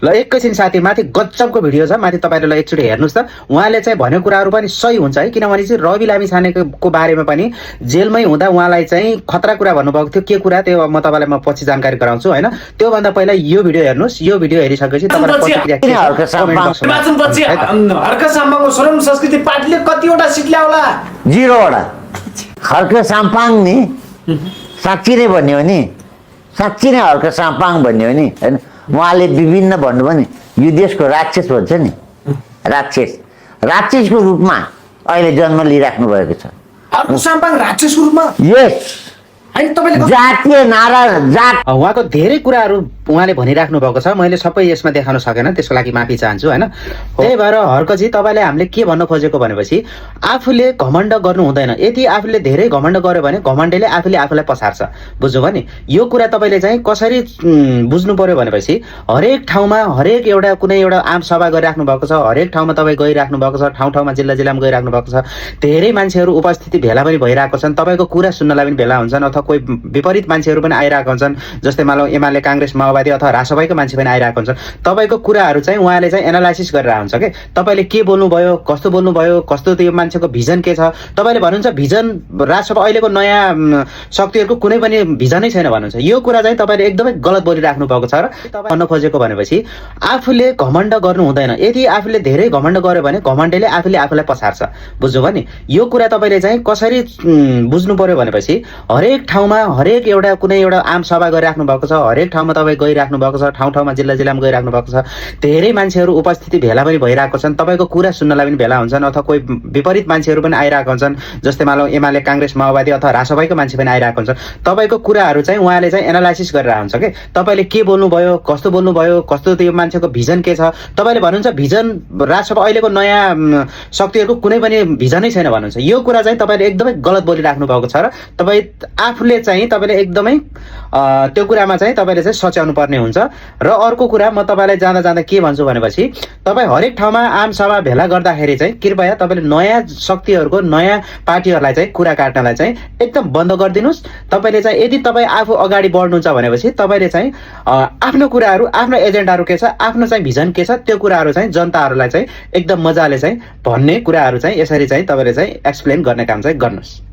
ल एकैछिन साथी माथि गजबको भिडियो छ, माथि तपाईहरुले ल एकचोटी हेर्नुस् त। उहाँले चाहिँ भनेको कुराहरु पनि सही हुन्छ है, किनभने चाहिँ रवि लामिछानेको बारेमा पनि जेलमै हुँदा उहाँलाई चाहिँ खतरा कुरा भन्नुभएको थियो। के कुरा त्यो म तपाईलाई म पछि जानकारी गराउँछु हैन। त्यो भन्दा पहिला यो भिडियो हेर्नुस्। यो भिडियो हेरिसकेपछि तपाईलाई प्रतिक्रिया के छ कमेन्ट बक्समा पछि हर्क साम्पाङको श्रम संस्कृति पार्टीले कतिवटा सिट ल्याउला? 0 वटा। हर्क साम्पाङ नि साँच्ची नै भन्यो नि, साँच्ची नै हर्क साम्पाङ भन्यो नि हैन। उहाँले विभिन्न भन्नुभयो नि, यो देशको राक्षस भन्छ नि, राक्षसको रूपमा अहिले जन्म लिइराख्नु भएको छ। हर्क साम्पाङ राक्षसको रूपमा? यस। हैन तपाईले जातीय नारा जात उहाँको धेरै कुराहरु उहाँले भनिराख्नु भएको छ। मैले सबै यसमा देखाउन सकेन, त्यसको लागि माफी चाहन्छु हैन। त्यही भएर हर्कजी तपाईले हामीले के भन्न खोजेको भनेपछि आफूले घमण्ड गर्नु हुँदैन। यदि आफूले धेरै घमण्ड गर्यो भने घमण्डले आफूले आफूलाई पछार्छ, बुझ्नुभयो नि। यो कुरा तपाईले चाहिँ कसरी बुझ्नु पर्यो भनेपछि हरेक ठाउँमा हरेक एउटा कुनै एउटा आम सभा गरिराख्नु भएको छ, हरेक ठाउँमा तपाई गइराख्नु भएको छ, ठाउँ ठाउँमा जिल्ला जिल्लामा गइराख्नु भएको छ। धेरै मान्छेहरु उपस्थिति भेला पनि भइरहेको छन्, तपाईको कुरा सुन्नलाई पनि भेला हुन्छन्, अथवा कोही विपरीत मान्छेहरु पनि आइरहेका हुन्छन्, जस्तै मानौ एमाले कांग्रेस माओवादी अथवा रासपाईको मान्छे पनि आइरहेका हुन्छन्। तपाईको कुराहरु चाहिँ उहाँले चाहिँ एनालाइसिस गरेर हुन्छ के तपाईले के बोल्नु भयो, कस्तो बोल्नु भयो, कस्तो त्यो मान्छेको भिजन के छ। तपाईले भन्नुहुन्छ भिजन रासपा अहिलेको नयाँ शक्तिहरुको कुनै पनि भिजनै छैन भन्नुहुन्छ। यो कुरा चाहिँ तपाईले एकदमै गलत बोलिराख्नु भएको छ र तपाई भन्न खोजेको भनेपछि आफूले घमण्ड गर्नु हुँदैन। यदि आफूले धेरै घमण्ड गर्यो भने घमण्डले आफूले आफूलाई पछार्छ, बुझ्नुभयो नि। यो कुरा तपाईले चाहिँ कसरी बुझ्नु पर्यो भनेपछि हरेक ठाउँमा हरेक एउटा कुनै एउटा आम सभा गरिराख्नु भएको छ, हरेक ठाउँमा तपाई गइराख्नु भएको छ, ठाउँ ठाउँमा जिल्ला जिल्लामा गइराख्नु भएको छ। धेरै मान्छेहरु उपस्थिति भेला पनि भइरहेको छन्, तपाईको कुरा सुन्नलाई पनि भेला हुन्छन्, अथवा कोही विपरीत मान्छेहरु पनि आइरहेका हुन्छन्, जस्तै मानौ एमाले कांग्रेस माओवादी अथवा रासपाईको मान्छे पनि आइरहेका हुन्छन्। तपाईको कुराहरु चाहिँ उहाँले चाहिँ एनालाइसिस गरेर हुन्छ के तपाईले के बोल्नु भयो, कस्तो बोल्नु भयो, कस्तो त्यो मान्छेको भिजन के छ। तपाईले भन्नुहुन्छ भिजन रासपा अहिलेको नयाँ शक्तिहरुको कुनै पनि भिजनै छैन भन्नुहुन्छ। यो कुरा चाहिँ तपाईले एकदमै गलत बोलिराख्नु भएको छ र तपाई आफूले चाहिँ तपाईले एकदमै त्यो कुरामा चाहिँ तपाईले चाहिँ सच्याउनु पर्ने हुन्छ। र अर्को कुरा म तपाईलाई जाँदा जाँदा के भन्छु भनेपछि तपाई हरेक ठाउँमा आम सभा भेला गर्दाखेरि चाहिँ कृपया तपाईले नयाँ शक्तिहरुको नयाँ पार्टीहरुलाई चाहिँ कुरा काट्नलाई चाहिँ एकदम बन्द गरिदिनुस्। तपाईले चाहिँ यदि तपाई आफू अगाडि बढ्नुहुन्छ भनेपछि तपाईले चाहिँ आफ्नो कुराहरु, आफ्नो एजेन्डाहरु के छ, आफ्नो चाहिँ भिजन के छ, त्यो कुराहरु चाहिँ जनताहरुलाई चाहिँ एकदम मजाले चाहिँ भन्ने कुराहरु चाहिँ यसरी चाहिँ तपाईले चाहिँ एक्सप्लेन गर्ने काम चाहिँ गर्नुस्।